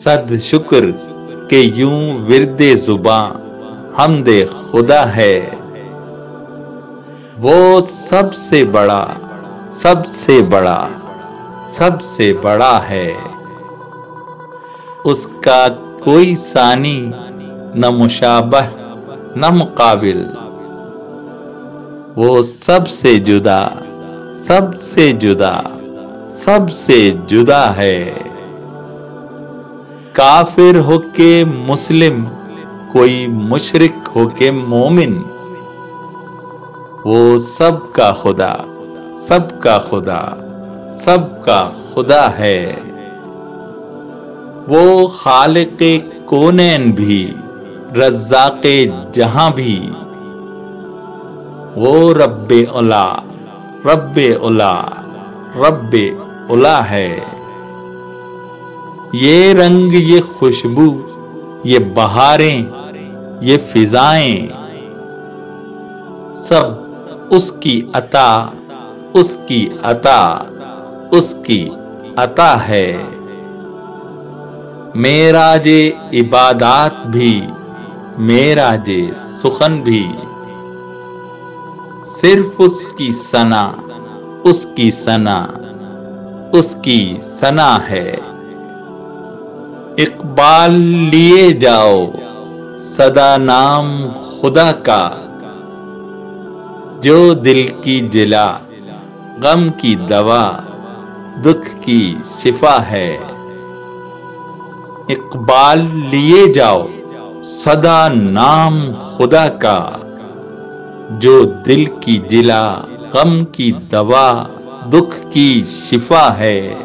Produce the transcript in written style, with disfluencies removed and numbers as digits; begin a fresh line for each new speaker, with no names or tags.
صد شکر کہ یوں ورد زباں حمد خدا ہے۔ وہ سب سے بڑا، سب سے بڑا، سب سے بڑا ہے۔ اس کا کوئی ثانی نہ مشابہ نہ مقابل۔ وہ سب سے جدا، سب سے جدا، سب سے جدا ہے۔ کافر ہو کے مسلم، کوئی مشرک ہو کے مومن، وہ سب کا خدا، سب کا خدا، سب کا خدا ہے۔ وہ خالق کونین بھی، رزاق جہاں بھی، وہ رب اعلیٰ، رب اعلیٰ، رب اعلیٰ ہے۔ یہ رنگ، یہ خوشبو، یہ بہاریں، یہ فضائیں، سب اس کی عطا، اس کی عطا، اس کی عطا ہے۔ معراج عبادات بھی، معراج سخن بھی، صرف اس کی ثنا، اس کی ثنا، اس کی ثنا ہے۔ اقبال لیے جاؤ سدا نام خدا کا، جو دل کی جلا، غم کی دوا، دکھ کی شفا ہے۔ اقبال لیے جاؤ سدا نام خدا کا، جو دل کی جلا، غم کی دوا، دکھ کی شفا ہے۔